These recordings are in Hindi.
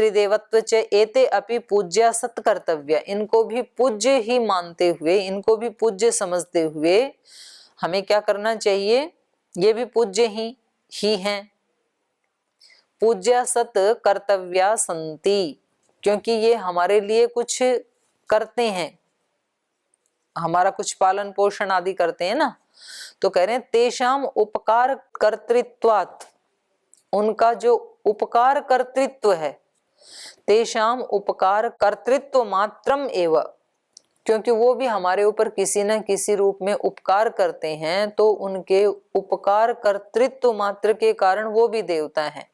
पितृदेवत्व च एते अपि पूज्या सत्कर्तव्य, इनको भी पूज्य ही मानते हुए, इनको भी पूज्य समझते हुए हमें क्या करना चाहिए, ये भी पूज्य ही हैं। पूज्या सत कर्तव्या संति, क्योंकि ये हमारे लिए कुछ करते हैं, हमारा कुछ पालन पोषण आदि करते हैं ना, तो कह रहे हैं तेषाम उपकार कर्तृत्वात्, उनका जो उपकार कर्तृत्व है, तेषाम उपकार कर्तृत्व मात्रम एव, क्योंकि वो भी हमारे ऊपर किसी न किसी रूप में उपकार करते हैं, तो उनके उपकार कर्तृत्व मात्र के कारण वो भी देवता हैं।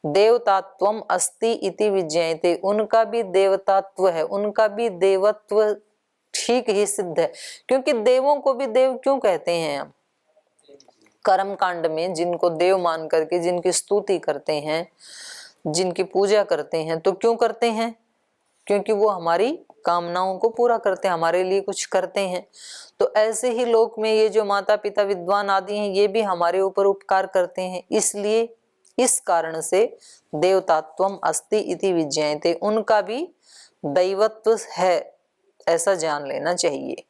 देवतात्वम अस्ति इति विज्ञायते, उनका भी देवतात्व है, उनका भी देवत्व ठीक ही सिद्ध है। क्योंकि देवों को भी देव क्यों कहते हैं हम? कर्म कांड में जिनको देव मान करके जिनकी स्तुति करते हैं, जिनकी पूजा करते हैं, तो क्यों करते हैं? क्योंकि वो हमारी कामनाओं को पूरा करते हैं, हमारे लिए कुछ करते हैं। तो ऐसे ही लोक में ये जो माता पिता विद्वान आदि हैं, ये भी हमारे ऊपर उपकार करते हैं, इसलिए इस कारण से देवतात्वम अस्ति इति विज्ञायते, उनका भी दैवत्व है, ऐसा जान लेना चाहिए।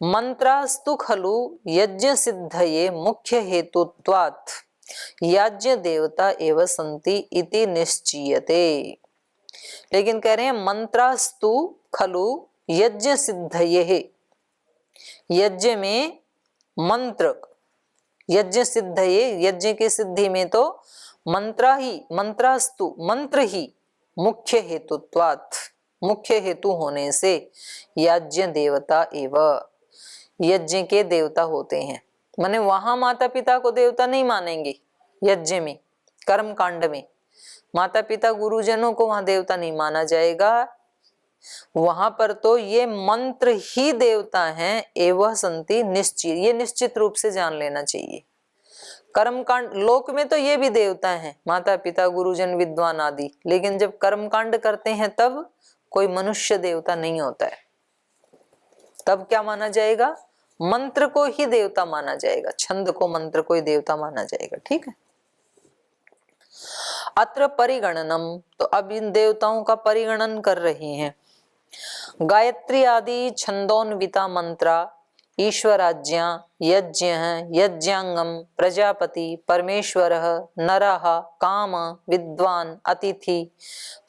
मंत्रास्तु खलु यज्ञ सिद्धये मुख्य हेतुत्वात् याज्ञ देवता एव संति इति निश्चीयते। लेकिन कह रहे हैं मंत्रास्तु खलु यज्ञ सिद्धये, यज्ञ में मंत्र, यज्ञ सिद्धये, यज्ञ की सिद्धि में तो मंत्रास्तु मंत्र ही मुख्य हेतुत्वात्, मुख्य हेतु होने से याज्ञ देवता एव, यज्ञ के देवता होते हैं। माने वहां माता पिता को देवता नहीं मानेंगे, यज्ञ में कर्म कांड में माता पिता गुरुजनों को वहां देवता नहीं माना जाएगा, वहां पर तो ये मंत्र ही देवता हैं। एवं संति निश्चित, ये निश्चित रूप से जान लेना चाहिए। कर्म कांड लोक में तो ये भी देवता हैं, माता पिता गुरुजन विद्वान आदि, लेकिन जब कर्म कांड करते हैं तब कोई मनुष्य देवता नहीं होता है। तब क्या माना जाएगा? मंत्र को ही देवता माना जाएगा, छंद को मंत्र को ही देवता माना जाएगा। ठीक है। अत्र परिगणनम, तो अब इन देवताओं का परिगणन कर रहे हैं। गायत्री आदि छंदोन्विता मंत्रा ईश्वराज्ञा यज्ञ यज्ञांगम प्रजापति परमेश्वरः नरः काम विद्वान अतिथि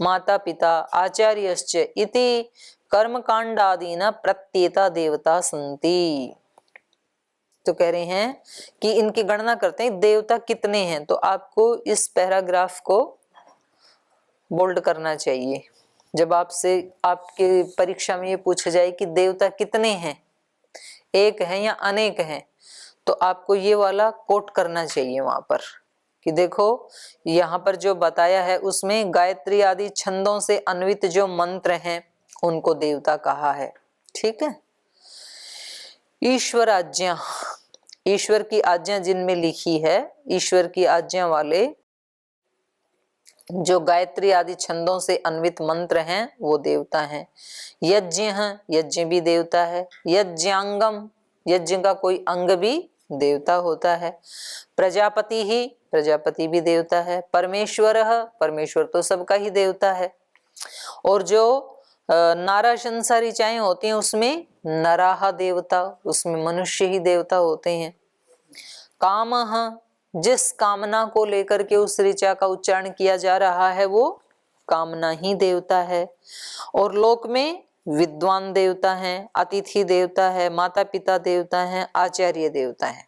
माता पिता आचार्यश्च इति कर्मकांडादीना प्रत्येता देवता संति। तो कह रहे हैं कि इनकी गणना करते हैं देवता कितने हैं, तो आपको इस पैराग्राफ को बोल्ड करना चाहिए। जब आपसे आपके परीक्षा में ये पूछा जाए कि देवता कितने हैं, एक है या अनेक हैं, तो आपको ये वाला कोट करना चाहिए वहां पर कि देखो यहाँ पर जो बताया है उसमें गायत्री आदि छंदों से अन्वित जो मंत्र हैं उनको देवता कहा है। ठीक है। ईश्वर आज्ञा, ईश्वर की आज्ञा जिनमें लिखी है, ईश्वर की आज्ञा वाले जो गायत्री आदि छंदों से अन्वित मंत्र हैं वो देवता हैं। यज्ञ हैं, यज्ञ भी देवता है। यज्ञांगम, यज्ञ का कोई अंग भी देवता होता है। प्रजापति ही, प्रजापति भी देवता है। परमेश्वर, परमेश्वर तो सबका ही देवता है। और जो नारा शंसा ऋचाएं होती हैं उसमें नराह देवता, उसमें मनुष्य ही देवता होते हैं। काम, जिस कामना को लेकर के उस ऋचा का उच्चारण किया जा रहा है वो कामना ही देवता है। और लोक में विद्वान देवता हैं, अतिथि देवता है, माता पिता देवता हैं, आचार्य देवता है।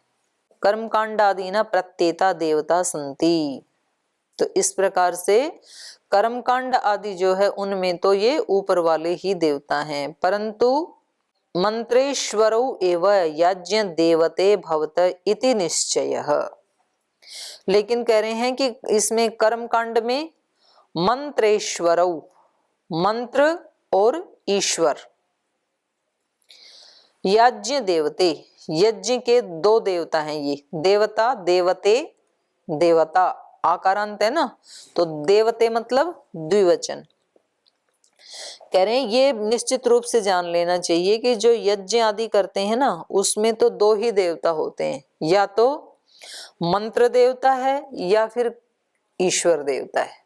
कर्मकांड आदि न प्रत्येता देवता संति। तो इस प्रकार से कर्मकांड आदि जो है उनमें तो ये ऊपर वाले ही देवता हैं, परंतु मंत्रेश्वरौ एव यज्ञ देवते भवत इति निश्चयः। लेकिन कह रहे हैं कि इसमें कर्मकांड में मंत्रेश्वरौ, मंत्र और ईश्वर, यज्ञ देवते, यज्ञ के दो देवता हैं ये, देवता देवते, देवता आकारांत है ना, तो देवते मतलब द्विवचन। कह रहे हैं ये निश्चित रूप से जान लेना चाहिए कि जो यज्ञ आदि करते हैं ना उसमें तो दो ही देवता होते हैं, या तो मंत्र देवता है या फिर ईश्वर देवता है।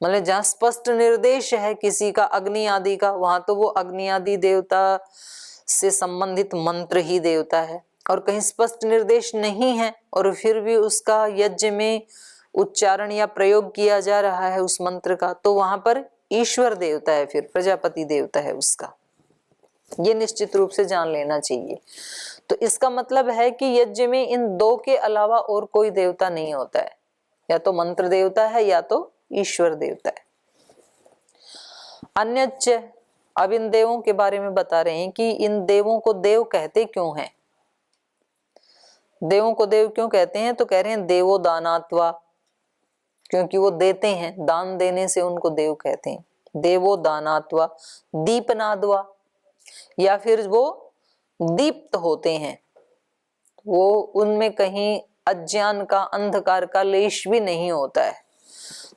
मतलब जहाँ स्पष्ट निर्देश है किसी का अग्नि आदि का, वहां तो वो अग्नि आदि देवता से संबंधित मंत्र ही देवता है। और कहीं स्पष्ट निर्देश नहीं है और फिर भी उसका यज्ञ में उच्चारण या प्रयोग किया जा रहा है उस मंत्र का, तो वहां पर ईश्वर देवता है, फिर प्रजापति देवता है उसका। ये निश्चित रूप से जान लेना चाहिए। तो इसका मतलब है कि यज्ञ में इन दो के अलावा और कोई देवता नहीं होता है, या तो मंत्र देवता है या तो ईश्वर देवता है। अन्यच्च, अब इन देवों के बारे में बता रहे हैं कि इन देवों को देव कहते क्यों हैं। देवों को देव क्यों कहते हैं, तो कह रहे हैं देवो दानात्वा, क्योंकि वो देते हैं, दान देने से उनको देव कहते हैं। देवो दानात्वा, दीपनादवा, या फिर वो दीप्त होते हैं, वो उनमें कहीं अज्ञान का, अंधकार का लेश भी नहीं होता है।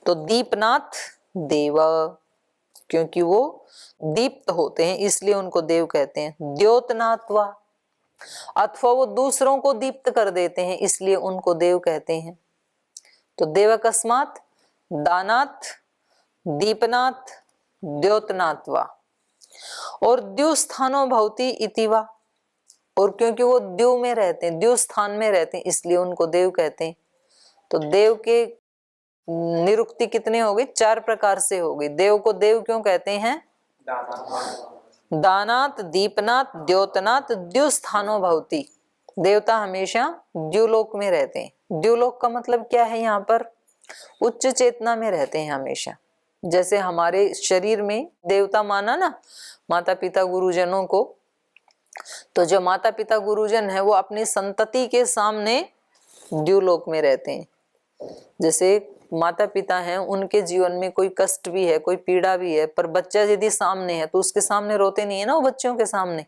तो दीपनाथ देव, क्योंकि वो दीप्त होते हैं इसलिए उनको देव कहते हैं। द्योतनात्वा, अथवा वो दूसरों को दीप्त कर देते हैं इसलिए उनको देव कहते हैं। तो देव अकस्मात, दानाथ, दीपनाथ, द्योतनात्वा। और द्युस्थानो भवति इतिवा, और क्योंकि वो द्यु में रहते हैं, द्यु स्थान में रहते हैं इसलिए उनको देव कहते हैं। तो देव के निरुक्ति कितने हो गए, 4 प्रकार से हो गई। देव को देव क्यों कहते हैं, दानात, दीपनाथ, द्योतनाथ, द्युस्थानो भवति। देवता हमेशा द्युलोक में रहते हैं। द्युलोक का मतलब क्या है, यहाँ पर उच्च चेतना में रहते हैं हमेशा। जैसे हमारे शरीर में देवता माना ना माता पिता गुरुजनों को, तो जो माता पिता गुरुजन है वो अपनी संतति के सामने द्युलोक में रहते हैं। जैसे माता पिता हैं, उनके जीवन में कोई कष्ट भी है, कोई पीड़ा भी है, पर बच्चा यदि सामने है तो उसके सामने रोते नहीं है ना, वो बच्चों के सामने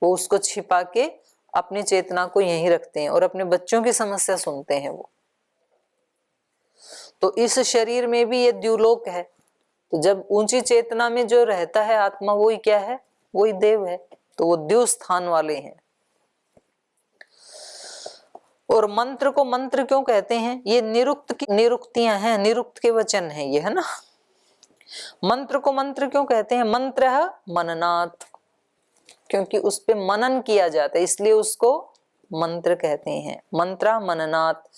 वो उसको छिपा के अपनी चेतना को यहीं रखते हैं और अपने बच्चों की समस्या सुनते हैं वो। तो इस शरीर में भी ये द्युलोक है। तो जब ऊंची चेतना में जो रहता है आत्मा, वही क्या है, वही देव है। तो वो द्यु स्थान वाले हैं। और मंत्र को मंत्र क्यों कहते हैं, ये निरुक्त की निरुक्तियां हैं, निरुक्त के वचन हैं ये, है ना। मंत्र को मंत्र क्यों कहते हैं, मंत्र है मननात्, क्योंकि उस पे मनन किया जाता है इसलिए उसको मंत्र कहते हैं। मंत्रा मननात्।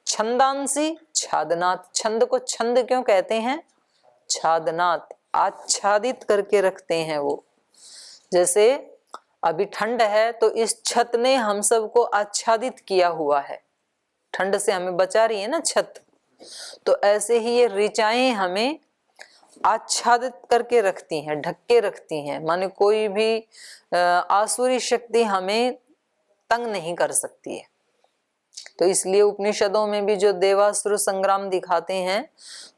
छंदांसी छादनात्, छंद को छंद क्यों कहते हैं, छादनात्, आच्छादित करके रखते हैं वो। जैसे अभी ठंड है तो इस छत ने हम सबको आच्छादित किया हुआ है, ठंड से हमें बचा रही है ना छत। तो ऐसे ही ये ऋचाएं हमें आच्छादित करके रखती हैं, ढक के रखती हैं, माने कोई भी आसुरी शक्ति हमें तंग नहीं कर सकती है। तो इसलिए उपनिषदों में भी जो देवासुर संग्राम दिखाते हैं,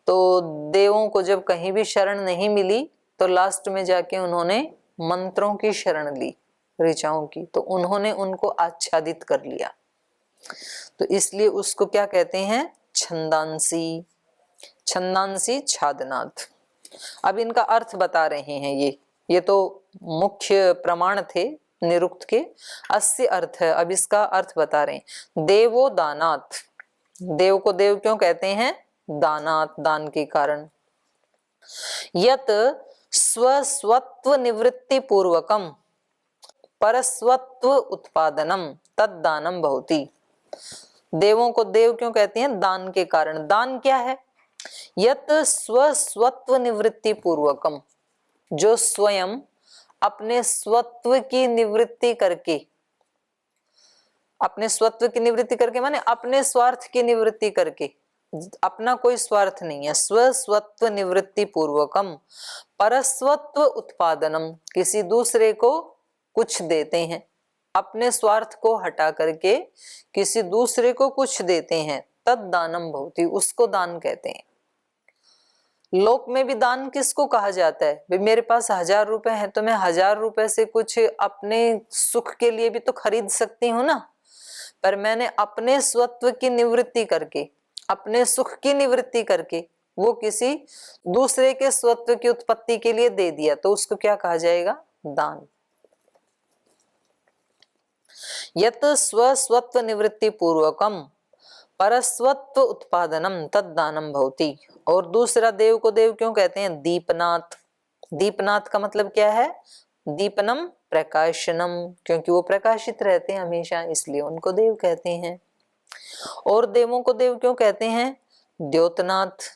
तो देवों को जब कहीं भी शरण नहीं मिली तो लास्ट में जाके उन्होंने मंत्रों की शरण ली, ऋचाओं की, तो उन्होंने उनको आच्छादित कर लिया। तो इसलिए उसको क्या कहते हैं, छंदांसी, छंदांसी छादनाथ। अब इनका अर्थ बता रहे हैं ये तो मुख्य प्रमाण थे निरुक्त के। अस्य अर्थ है, अब इसका अर्थ बता रहे हैं। देवो दानात्, देव को देव क्यों कहते हैं, दानात्, दान के कारण। यत स्वस्वत्व निवृत्ति पूर्वकम परस्वत्व उत्पादनम तद्दानम भवति। देवों को देव क्यों कहते हैं, दान के कारण। दान क्या है, यत स्वस्वत्व निवृत्ति पूर्वकम, जो स्वयं अपने स्वत्व की निवृत्ति करके, अपने स्वत्व की निवृत्ति करके माने अपने स्वार्थ की निवृत्ति करके, अपना कोई स्वार्थ नहीं है, स्वस्वत्व निवृत्ति पूर्वकम परस्वत्व उत्पादनम, किसी दूसरे को कुछ देते हैं, अपने स्वार्थ को हटा करके किसी दूसरे को कुछ देते हैं, तद दानम भवति, उसको दान कहते हैं। लोक में भी दान किसको कहा जाता है, भाई मेरे पास 1000 रुपए है तो मैं 1000 रुपए से कुछ अपने सुख के लिए भी तो खरीद सकती हूँ ना, पर मैंने अपने स्वत्व की निवृत्ति करके, अपने सुख की निवृत्ति करके वो किसी दूसरे के स्वत्व की उत्पत्ति के लिए दे दिया, तो उसको क्या कहा जाएगा, दान। यत स्वस्वत्व निवृत्ति पूर्वकम परस्वत्व उत्पादनम तद्दानम भवति। और दूसरा देव को देव क्यों कहते हैं? दीपनाथ। दीपनाथ का मतलब क्या है? दीपनम प्रकाशनम, क्योंकि वो प्रकाशित रहते हैं हमेशा, इसलिए उनको देव कहते हैं। और देवों को देव क्यों कहते हैं? द्योतनाथ।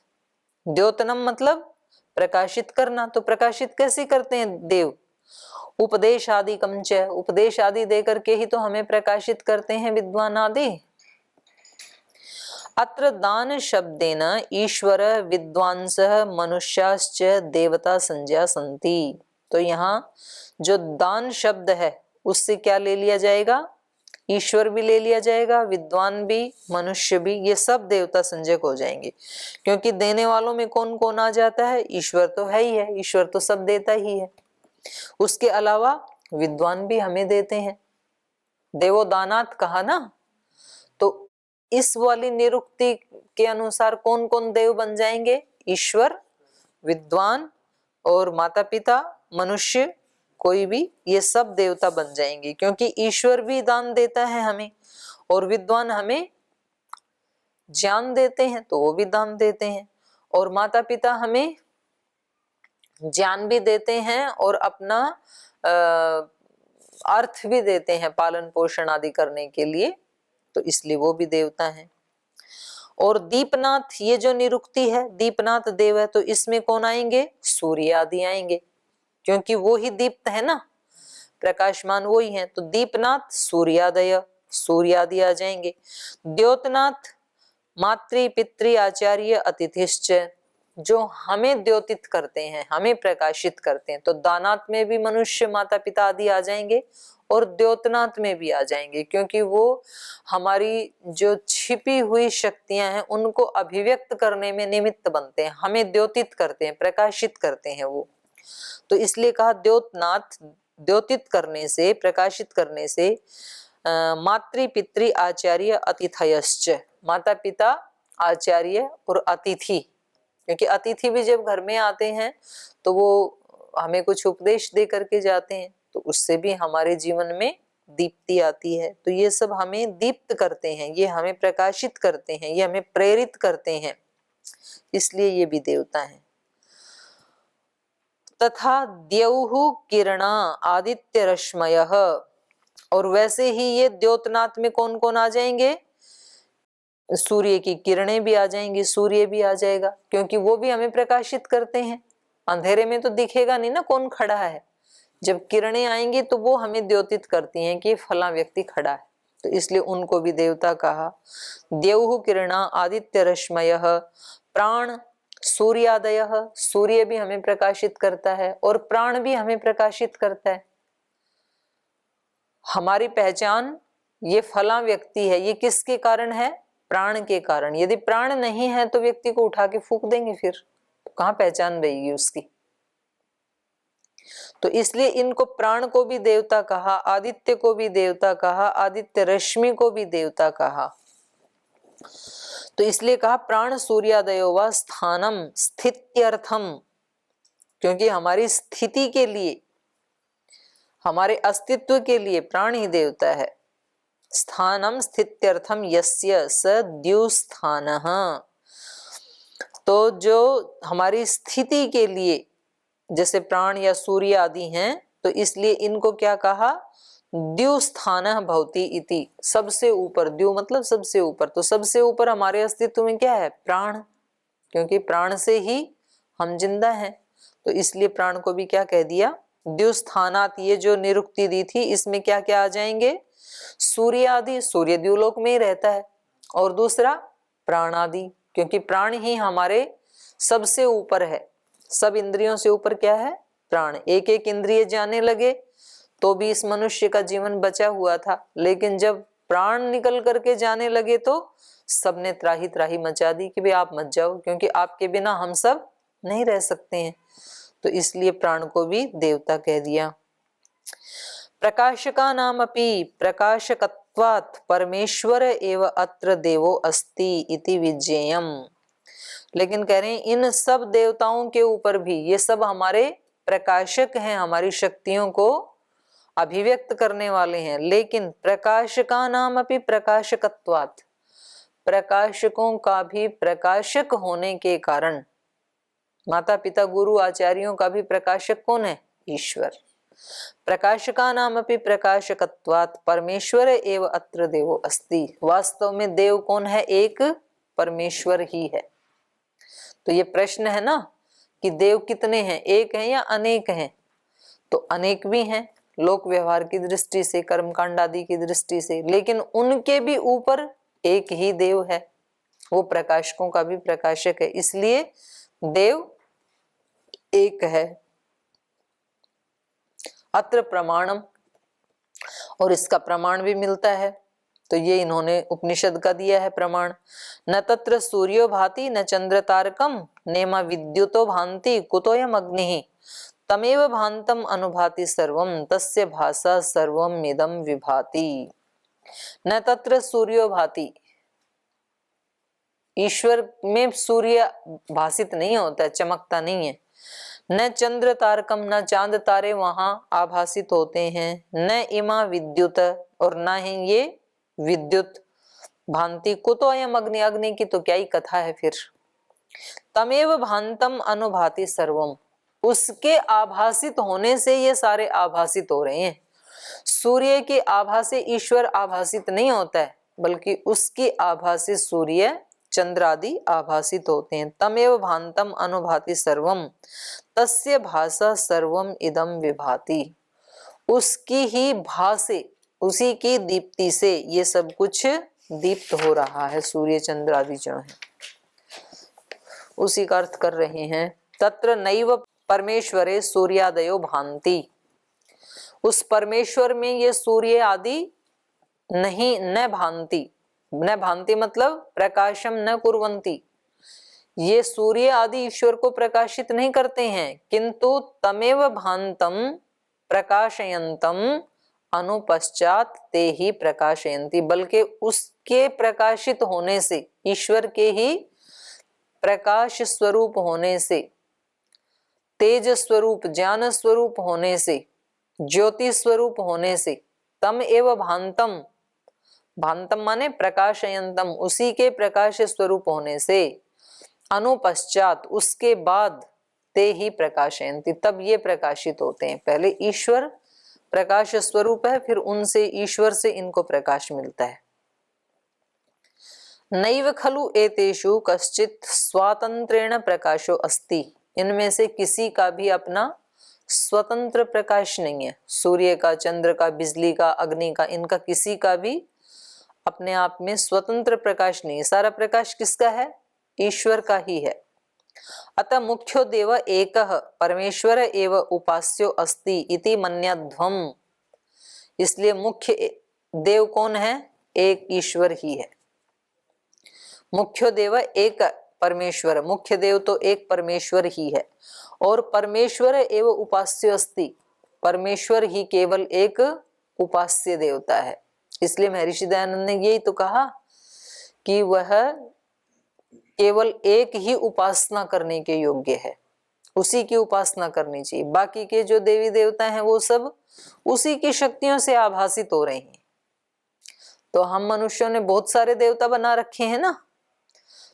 द्योतनम मतलब प्रकाशित करना, तो प्रकाशित कैसे करते हैं देव? उपदेश आदि कमच, उपदेश आदि दे करके ही तो हमें प्रकाशित करते हैं विद्वान आदि। अत्र दान शब्देन ईश्वर विद्वांसः मनुष्याश्च देवता संज्ञा सन्ति। तो यहाँ जो दान शब्द है उससे क्या ले लिया जाएगा? ईश्वर भी ले लिया जाएगा, विद्वान भी, मनुष्य भी, ये सब देवता संज्ञक हो जाएंगे। क्योंकि देने वालों में कौन कौन आ जाता है? ईश्वर तो है ही है, ईश्वर तो सब देता ही है। उसके अलावा विद्वान भी हमें देते हैं। देवो दानात कहा ना, तो इस वाली निरुक्ति के अनुसार कौन कौन देव बन जाएंगे? ईश्वर, विद्वान और माता पिता, मनुष्य, कोई भी, ये सब देवता बन जाएंगे। क्योंकि ईश्वर भी दान देता है हमें, और विद्वान हमें ज्ञान देते हैं तो वो भी दान देते हैं, और माता पिता हमें ज्ञान भी देते हैं और अपना अर्थ भी देते हैं पालन पोषण आदि करने के लिए, तो इसलिए वो भी देवता हैं। और दीपनाथ, ये जो निरुक्ति है दीपनाथ देव है, तो इसमें कौन आएंगे? सूर्य आदि आएंगे, क्योंकि वो ही दीप्त है ना, प्रकाशमान वो ही है। तो दीपनाथ सूर्यादय, सूर्य आदि आ जाएंगे। द्योतनाथ मातृ पितृ आचार्य अतिथिश्च, जो हमें द्योतित करते हैं, हमें प्रकाशित करते हैं। तो दानात में भी मनुष्य, माता पिता आदि आ जाएंगे, और द्योतनाथ में भी आ जाएंगे, क्योंकि वो हमारी जो छिपी हुई शक्तियां हैं उनको अभिव्यक्त करने में निमित्त बनते हैं, हमें द्योतित करते हैं, प्रकाशित करते हैं वो। तो इसलिए कहा द्योतनाथ, द्योतित करने से, प्रकाशित करने से। मातृ पितृ आचार्य अतिथयश्च, माता पिता, आचार्य और अतिथि, क्योंकि अतिथि भी जब घर में आते हैं तो वो हमें कुछ उपदेश दे करके जाते हैं, तो उससे भी हमारे जीवन में दीप्ति आती है। तो ये सब हमें दीप्त करते हैं, ये हमें प्रकाशित करते हैं, ये हमें प्रेरित करते हैं, इसलिए ये भी देवता हैं। तथा द्यौः किरणा आदित्य रश्मयः, और वैसे ही ये द्योतनाथ में कौन कौन आ जाएंगे? सूर्य की किरणें भी आ जाएंगी, सूर्य भी आ जाएगा, क्योंकि वो भी हमें प्रकाशित करते हैं। अंधेरे में तो दिखेगा नहीं ना कौन खड़ा है, जब किरणें आएंगी तो वो हमें द्योतित करती हैं कि फला व्यक्ति खड़ा है, तो इसलिए उनको भी देवता कहा। द्यौः किरणा आदित्य रश्मयः प्राण सूर्यादयः, सूर्य भी हमें प्रकाशित करता है और प्राण भी हमें प्रकाशित करता है। हमारी पहचान ये फला व्यक्ति है, ये किसके कारण है? प्राण के कारण। यदि प्राण नहीं है तो व्यक्ति को उठा के फूंक देंगे, फिर तो कहाँ पहचान रहेगी उसकी। तो इसलिए इनको प्राण को भी देवता कहा, आदित्य को भी देवता कहा, आदित्य रश्मि को भी देवता कहा। तो इसलिए कहा प्राण सूर्यादयो व स्थानम स्थित्यर्थम, क्योंकि हमारी स्थिति के लिए, हमारे अस्तित्व के लिए प्राण ही देवता है। स्थानम स्थित्यर्थम यस्य स द्युस्थानः, तो जो हमारी स्थिति के लिए जैसे प्राण या सूर्य आदि हैं, तो इसलिए इनको क्या कहा? द्युस्थानः भवति इति, सबसे ऊपर। द्यु मतलब सबसे ऊपर, तो सबसे ऊपर हमारे अस्तित्व में क्या है? प्राण, क्योंकि प्राण से ही हम जिंदा हैं, तो इसलिए प्राण को भी क्या कह दिया? द्युस्थानात। ये जो निरुक्ति दी थी इसमें क्या क्या आ जाएंगे? सूर्य आदि, सूर्य द्युलोक में ही रहता है, और दूसरा प्राण आदि, क्योंकि प्राण ही हमारे सबसे ऊपर है। सब इंद्रियों से ऊपर क्या है? प्राण। एक एक इंद्रिय जाने लगे तो भी इस मनुष्य का जीवन बचा हुआ था, लेकिन जब प्राण निकल करके जाने लगे तो सबने त्राही त्राही मचा दी कि भाई आप मत जाओ, क्योंकि आपके बिना हम सब नहीं रह सकते हैं। तो इसलिए प्राण को भी देवता कह दिया। प्रकाशका नाम अपि प्रकाशकत्वात् परमेश्वर एव अत्र देवो अस्ति इति विज्ञेयम्। लेकिन कह रहे हैं इन सब देवताओं के ऊपर भी, ये सब हमारे प्रकाशक हैं, हमारी शक्तियों को अभिव्यक्त करने वाले हैं, लेकिन प्रकाशका नाम अपि प्रकाशकत्वात्, प्रकाशकों का भी प्रकाशक होने के कारण, माता पिता गुरु आचार्यों का भी प्रकाशक कौन है? ईश्वर। प्रकाशका नाम अपि प्रकाशकत्वात् परमेश्वर एव अत्र देवो अस्ति। वास्तव में देव कौन है? एक परमेश्वर ही है। तो ये प्रश्न है ना कि देव कितने हैं, एक हैं या अनेक हैं? तो अनेक भी हैं लोक व्यवहार की दृष्टि से, कर्मकांड आदि की दृष्टि से, लेकिन उनके भी ऊपर एक ही देव है, वो प्रकाशकों का भी प्रकाशक है, इसलिए देव एक है। अत्र प्रमाणम, और इसका प्रमाण भी मिलता है, तो ये इन्होंने उपनिषद का दिया है प्रमाण। न तत्र सूर्यो भाति न चंद्र तारकम नेमा विद्युतो भांति कुतोयम अग्नि तमेव भांतम अनुभाति सर्वम तस्य भासा सर्वम इदम विभाति। न तत्र सूर्यो भाति, ईश्वर में सूर्य भासित नहीं होता, चमकता नहीं है। न चंद्र तारकम, न चांद तारे वहां आभासित होते हैं। न इमा विद्युत, और न ही ये विद्युत। भांति कुतो अयम अग्नि, अग्नि की तो क्या ही कथा है फिर। तमेव भांतम अनुभाति सर्वम, उसके आभासित होने से ये सारे आभासित हो रहे हैं। सूर्य की आभा से ईश्वर आभासित नहीं होता है, बल्कि उसकी आभा से सूर्य चंद्र आदि आभासित होते हैं। तमेव भांतम अनुभाति सर्वम तस्य भासा सर्वम इदम विभाति, उसकी ही भा से, उसी की दीप्ति से ये सब कुछ दीप्त हो रहा है। सूर्य चंद्र आदि जो है उसी का अर्थ कर रहे हैं। तत्र नैव परमेश्वरे सूर्यादयो भांति, उस परमेश्वर में ये सूर्य आदि नहीं, न भांति, न भांति मतलब प्रकाशम न कुर्वन्ति, ये सूर्य आदि ईश्वर को प्रकाशित नहीं करते हैं, किंतु तमेव भांतम प्रकाशयन्तम अनुपश्चात ते ही प्रकाशयन्ति, बल्कि उसके प्रकाशित होने से, ईश्वर के ही प्रकाश स्वरूप होने से, तेज स्वरूप, ज्ञान स्वरूप होने से, ज्योति स्वरूप होने से, तम एव भांतम, भांतम माने प्रकाशयन्तम, उसी के प्रकाश स्वरूप होने से, अनुपश्चात उसके बाद, ते ही प्रकाशयन्ति, तब ये प्रकाशित होते हैं। पहले ईश्वर प्रकाश स्वरूप है, फिर उनसे, ईश्वर से इनको प्रकाश मिलता है। नैव खलु एतेषु कश्चित स्वातंत्रेण प्रकाशो अस्ति, इनमें से किसी का भी अपना स्वतंत्र प्रकाश नहीं है। सूर्य का, चंद्र का, बिजली का, अग्नि का, इनका किसी का भी अपने आप में स्वतंत्र प्रकाश नहीं है। सारा प्रकाश किसका है? ईश्वर का ही है। अतः मुख्यो देव एकः परमेश्वर एव उपास्यो अस्ति इति मन्यध्वम, इसलिए मुख्य देव कौन है? एक ईश्वर ही है। मुख्य देव एक परमेश्वर, मुख्य देव तो एक परमेश्वर ही है। और परमेश्वर एव उपास्य अस्ति, परमेश्वर ही केवल एक उपास्य देवता है। इसलिए महर्षि दयानंद ने यही तो कहा कि वह केवल एक ही उपासना करने के योग्य है, उसी की उपासना करनी चाहिए। बाकी के जो देवी देवता हैं वो सब उसी की शक्तियों से आभासित हो रहे हैं। तो हम मनुष्यों ने बहुत सारे देवता बना रखे हैं ना,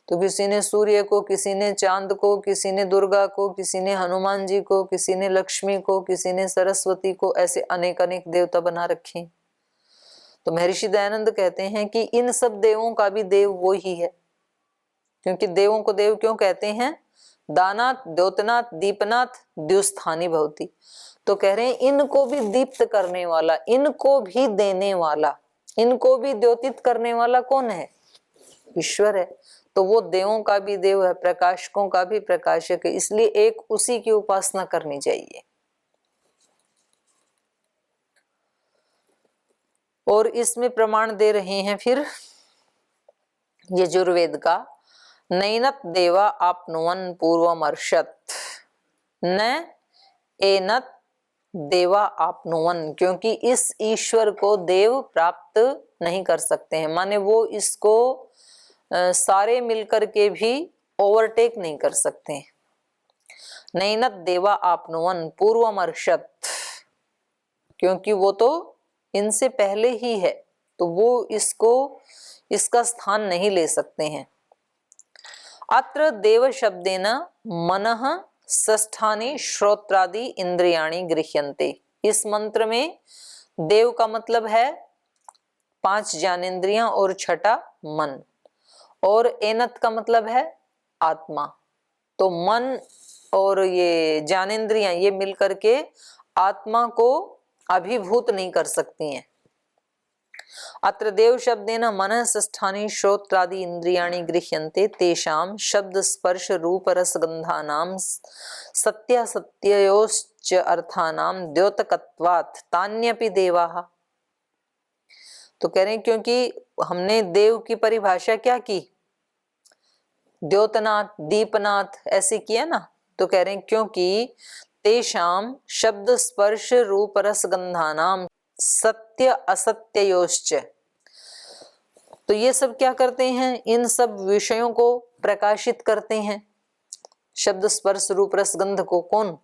तो किसी ने सूर्य को, किसी ने चांद को, किसी ने दुर्गा को, किसी ने हनुमान जी को, किसी ने लक्ष्मी को, किसी ने सरस्वती को, ऐसे अनेक अनेक देवता बना रखे। तो महर्षि दयानंद कहते हैं कि इन सब देवों का भी देव वो ही है। क्योंकि देवों को देव क्यों कहते हैं? दानात, द्योतनाथ, दीपनाथ, द्युस्थानी भवति। तो कह रहे हैं इनको भी दीप्त करने वाला, इनको भी देने वाला, इनको भी द्योतित करने वाला कौन है? ईश्वर है। तो वो देवों का भी देव है, प्रकाशकों का भी प्रकाशक है, इसलिए एक उसी की उपासना करनी चाहिए। और इसमें प्रमाण दे रहे हैं फिर यजुर्वेद का, नैनत देवा आपनुवन पूर्वमर्षत, न एनत देवा आपनुवन, क्योंकि इस ईश्वर को देव प्राप्त नहीं कर सकते हैं, माने वो इसको सारे मिलकर के भी ओवरटेक नहीं कर सकते। नैनत देवा आपनुवन पूर्वमर्षत, क्योंकि वो तो इनसे पहले ही है, तो वो इसको इसका स्थान नहीं ले सकते हैं। अत्र देव शब्देन मनः षष्ठानि श्रोत्रादि इंद्रियाणि गृह्यन्ते। इस मंत्र में देव का मतलब है 5 ज्ञानेंद्रियां और छठा मन, और एनत का मतलब है आत्मा। तो मन और ये ज्ञानेंद्रियां ये मिलकर के आत्मा को अभिभूत नहीं कर सकती हैं। अत्र देव शब्देन मनः षष्ठानि श्रोत्रादि इंद्रियाणि गृह्यन्ते तेषां शब्द स्पर्श रूप रस गंधानां सत्यासत्ययोश्च अर्थानां द्योतकत्वात् तान्यपि देवाः। तो कह रहे हैं क्योंकि हमने देव की परिभाषा क्या की, द्योतनाथ, दीपनाथ ऐसे किया ना। तो कह रहे हैं क्योंकि तेषाम शब्द स्पर्श रूप रस गंधानाम सत्य असत्ययोश्च, तो ये सब क्या करते हैं, इन सब विषयों को प्रकाशित करते हैं। शब्द स्पर्श रूप रस गंध को कौन,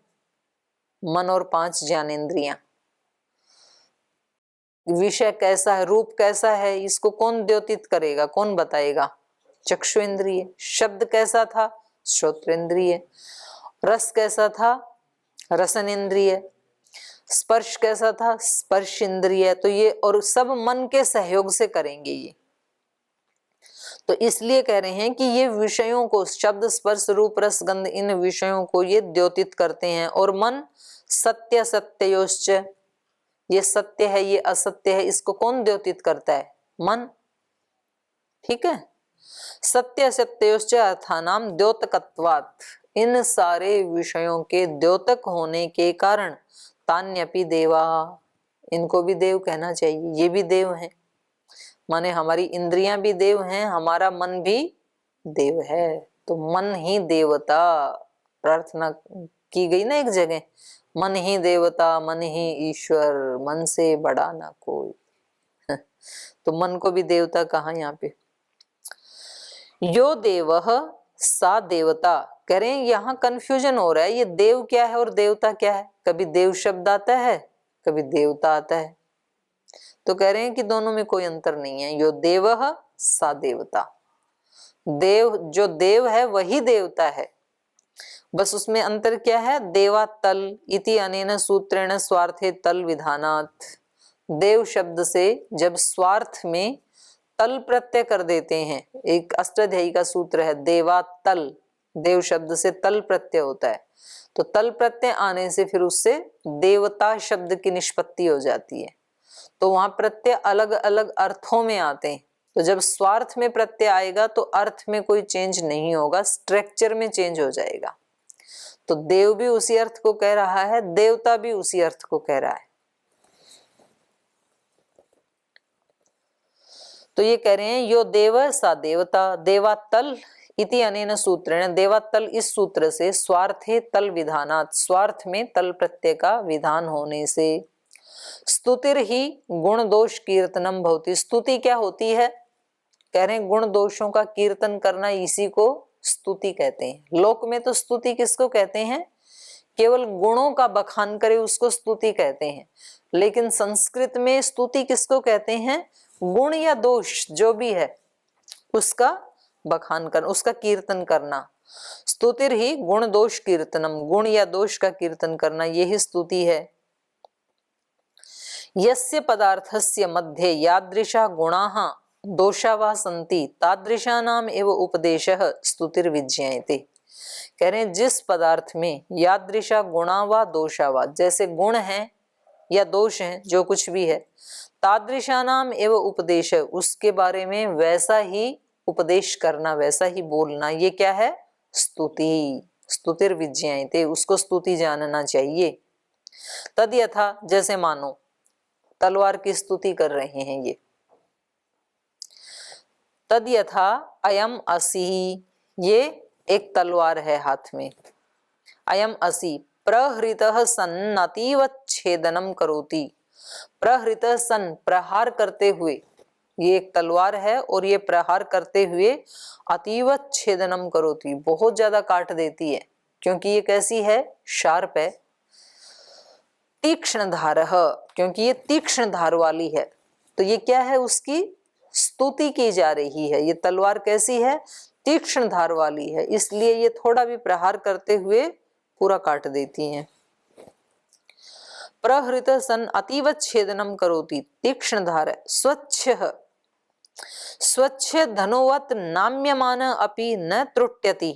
मन और 5 ज्ञानेंद्रियां। विषय कैसा है, रूप कैसा है, इसको कौन द्योतित करेगा, कौन बताएगा, चक्षु इंद्रिय। शब्द कैसा था, श्रोत्रेंद्रिय। रस कैसा था, रसन इंद्रिय। स्पर्श कैसा था, स्पर्श इंद्रिय। तो ये और सब मन के सहयोग से करेंगे ये। तो इसलिए कह रहे हैं कि ये विषयों को, शब्द स्पर्श रूप रस गंध, इन विषयों को ये द्योतित करते हैं। और मन सत्य सत्ययोश्च, ये सत्य है ये असत्य है, इसको कौन द्योतित करता है, मन। ठीक है। सत्य सत्ययोश्च अर्थानाम द्योतकत्वात्, इन सारे विषयों के द्योतक होने के कारण तान्यपि देवा, इनको भी देव कहना चाहिए, ये भी देव हैं। माने हमारी इंद्रियां भी देव हैं, हमारा मन भी देव है। तो मन ही देवता, प्रार्थना की गई ना एक जगह, मन ही देवता मन ही ईश्वर, मन से बड़ा ना कोई। तो मन को भी देवता कहा यहाँ पे। यो देवः सा देवता, कह रहे हैं यहाँ कंफ्यूजन हो रहा है, ये देव क्या है और देवता क्या है। कभी देव शब्द आता है, कभी देवता आता है। तो कह रहे हैं कि दोनों में कोई अंतर नहीं है। यो देवः सा देवता, देव जो देव है वही देवता है, बस उसमें अंतर क्या है, देवा तल इति अनेन सूत्रेण स्वार्थे तल विधानात्। देव शब्द से जब स्वार्थ में तल प्रत्यय कर देते हैं, एक अष्टाध्यायी का सूत्र है देवा तल, देव शब्द से तल प्रत्यय होता है, तो तल प्रत्यय आने से फिर उससे देवता शब्द की निष्पत्ति हो जाती है। तो वहां प्रत्यय अलग अलग अर्थों में आते हैं। तो जब स्वार्थ में प्रत्यय आएगा तो अर्थ में कोई चेंज नहीं होगा, स्ट्रक्चर में चेंज हो जाएगा। तो देव भी उसी अर्थ को कह रहा है, देवता भी उसी अर्थ को कह रहा है। तो ये कह रहे हैं यो देव सा देवता, देवातल इति अनेन सूत्रेण, देवातल इस सूत्र से स्वार्थे तल विधानात्, स्वार्थ में तल प्रत्यय का विधान होने से स्तुतिर ही गुण दोष कीर्तनम भवति। स्तुति क्या होती है, कह रहे हैं गुण दोषों का कीर्तन करना, इसी को स्तुति कहते हैं। लोक में तो स्तुति किसको कहते हैं, केवल गुणों का बखान करे उसको स्तुति कहते हैं। लेकिन संस्कृत में स्तुति किसको कहते हैं, गुण या दोष जो भी है उसका बखान करना, उसका कीर्तन करना। स्तुतिर ही गुण दोष कीर्तनम, गुण या दोष का कीर्तन करना, यही स्तुति है। यस्य पदार्थस्य मध्ये यादृशा गुणाः दोषा वा सन्ति तादृशानाम एव उपदेशः स्तुतिर्विज्ञायते। कह रहे हैं जिस पदार्थ में यादृशा गुणा वा दोषा वा, जैसे गुण है या दोष है, जो कुछ भी है, तादृशानाम एव उपदेश, उसके बारे में वैसा ही उपदेश करना, वैसा ही बोलना, ये क्या है, स्तुति। स्तुतिर्विज्ञायते, उसको स्तुति जानना चाहिए। तद यथा, जैसे मानो तलवार की स्तुति कर रहे हैं ये, तद यथा अयम असि, ये एक तलवार है हाथ में, अयम असि प्रहृतः सन् अतीव छेदनम करोति। प्रहृतः सन्, प्रहार करते हुए, ये एक तलवार है और ये प्रहार करते हुए अतीव छेदनम करोति, बहुत ज्यादा काट देती है, क्योंकि ये कैसी है, शार्प है। तीक्ष्ण धारः, क्योंकि ये तीक्ष्ण धार वाली है, तो ये क्या है, उसकी स्तुति की जा रही है। ये तलवार कैसी है? तीक्ष्ण धार वाली है, इसलिए ये थोड़ा भी प्रहार करते हुए पूरा काट देती हैं। प्रहृत सन अतीव छेदनम करोति, तीक्ष्ण धार स्वच्छ धनुवत नाम्यमान अपि न त्रुट्यति।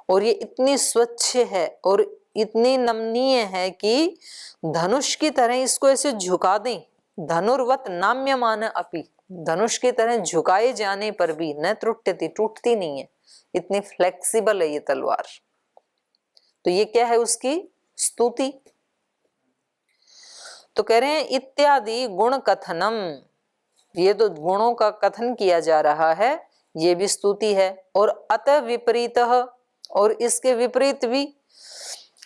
और ये इतनी स्वच्छ है और इतनी नमनीय है कि धनुष की तरह इसको ऐसे झुका दें, धनुर्वत नाम्यमान अपि, धनुष की तरह झुकाए जाने पर भी न त्रुट्यति, टूटती नहीं है, इतनी फ्लेक्सिबल है ये तलवार। तो ये क्या है? उसकी स्तुति। तो कह रहे हैं इत्यादि गुण कथनम, ये तो गुणों का कथन किया जा रहा है, ये भी स्तुति है। और अतः विपरीत, और इसके विपरीत भी,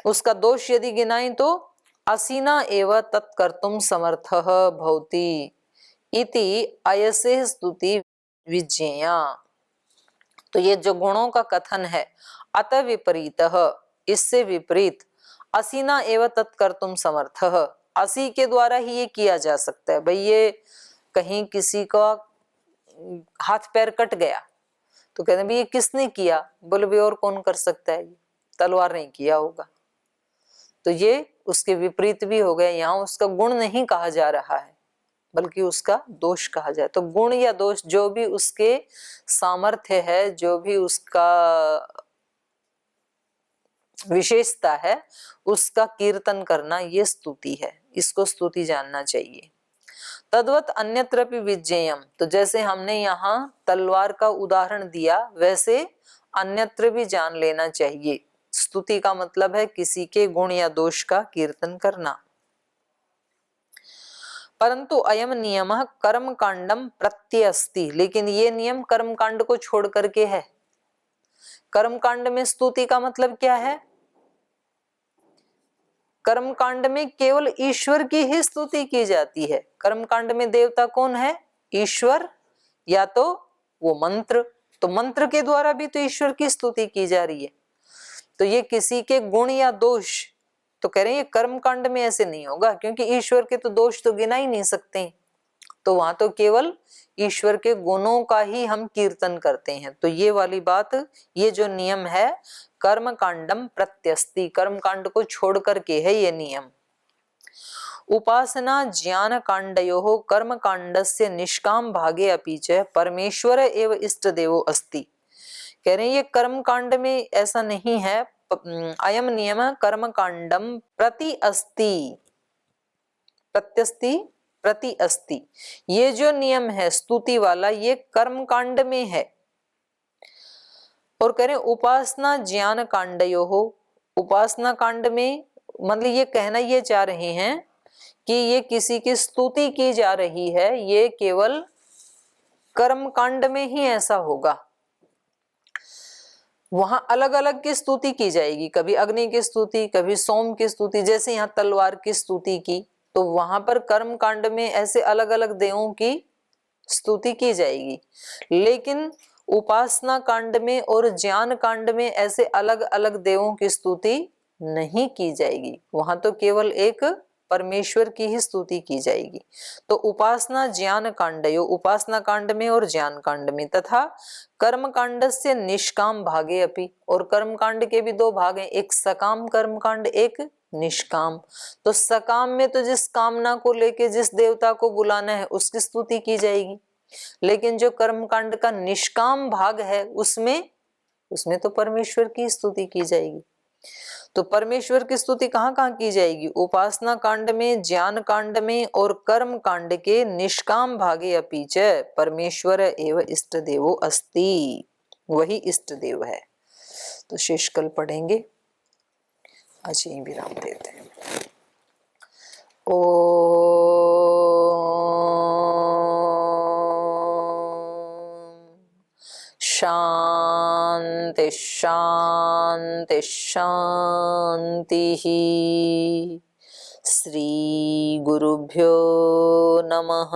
उसका दोष यदि गिनाएं तो असीना एव तत्कर्तुम समर्थः भवति इति अयसे स्तुति विज्ञेया। तो ये जो गुणों का कथन है, अतः विपरीत, इससे विपरीत, असीना एव तत्कर्तुम समर्थः, असी के द्वारा ही ये किया जा सकता है। भाई ये कहीं किसी का हाथ पैर कट गया तो कहते हैं भाई ये किसने किया? बोले भाई और कौन कर सकता है, तलवार नहीं किया होगा। तो ये उसके विपरीत भी हो गया। यहाँ उसका गुण नहीं कहा जा रहा है बल्कि उसका दोष कहा जाए। तो गुण या दोष जो भी उसके सामर्थ्य है, जो भी उसका विशेषता है, उसका कीर्तन करना ये स्तुति है, इसको स्तुति जानना चाहिए। तद्वत अन्यत्र भी विज्ञेयम, तो जैसे हमने यहाँ तलवार का उदाहरण दिया वैसे अन्यत्र भी जान लेना चाहिए। स्तुति का मतलब है किसी के गुण या दोष का कीर्तन करना। परंतु अयम नियमः कर्म कांडम प्रत्यस्ति, लेकिन ये नियम कर्म कांड को छोड़ करके है। कर्म कांड में स्तुति का मतलब क्या है? कर्म कांड में केवल ईश्वर की ही स्तुति की जाती है। कर्म कांड में देवता कौन है? ईश्वर, या तो वो मंत्र, तो मंत्र के द्वारा भी तो ईश्वर की स्तुति की जा रही है। तो ये किसी के गुण या दोष, तो कह रहे हैं ये कर्म कांड में ऐसे नहीं होगा, क्योंकि ईश्वर के तो दोष तो गिना ही नहीं सकते, तो वहां तो केवल ईश्वर के गुणों का ही हम कीर्तन करते हैं। तो ये वाली बात, ये जो नियम है कर्म कांडम प्रत्यस्ति, कर्म कांड को छोड़ करके है ये नियम। उपासना ज्ञान कांडयोः कर्म कांडस्य निष्काम भागे अपि च परमेश्वर एव इष्ट देवो अस्ति। कह रहे हैं ये कर्म कांड में ऐसा नहीं है। अयम नियम कर्म कांडम प्रति अस्ति, प्रत्यस्ति प्रति अस्ति, ये जो नियम है स्तुति वाला ये कर्म कांड में है। और कह रहे उपासना ज्ञान कांडयोः, उपासना कांड में मतलब ये कहना ये चाह रहे हैं कि ये किसी की स्तुति की जा रही है, ये केवल कर्म कांड में ही ऐसा होगा। वहां अलग अलग की स्तुति की जाएगी, कभी अग्नि की स्तुति, कभी सोम की स्तुति, जैसे यहाँ तलवार की स्तुति की, तो वहां पर कर्म कांड में ऐसे अलग अलग देवों की स्तुति की जाएगी। लेकिन उपासना कांड में और ज्ञान कांड में ऐसे अलग अलग देवों की स्तुति नहीं की जाएगी, वहां तो केवल एक परमेश्वर की ही स्तुति की जाएगी। तो उपासना ज्ञान कांडयो, उपासना कांड में और ज्ञान कांड में, तथा कर्म कांड से निष्काम भागे अपि, और कर्म कांड के भी दो भाग हैं, एक सकाम कर्म कांड, एक निष्काम। तो सकाम में तो जिस कामना को लेके जिस देवता को बुलाना है उसकी स्तुति की जाएगी, लेकिन जो कर्म कांड का निष्काम भाग है उसमें तो परमेश्वर की स्तुति की जाएगी। तो परमेश्वर की स्तुति कहाँ कहाँ की जाएगी? उपासना कांड में, ज्ञान कांड में और कर्म कांड के निष्काम भागे अपि च परमेश्वर एव इष्ट देवो अस्ति, वही इष्ट देव है। तो शेष कल पढ़ेंगे, आज यहीं विराम देते हैं। शांति शांति शांति। श्री गुरुभ्यो नमः।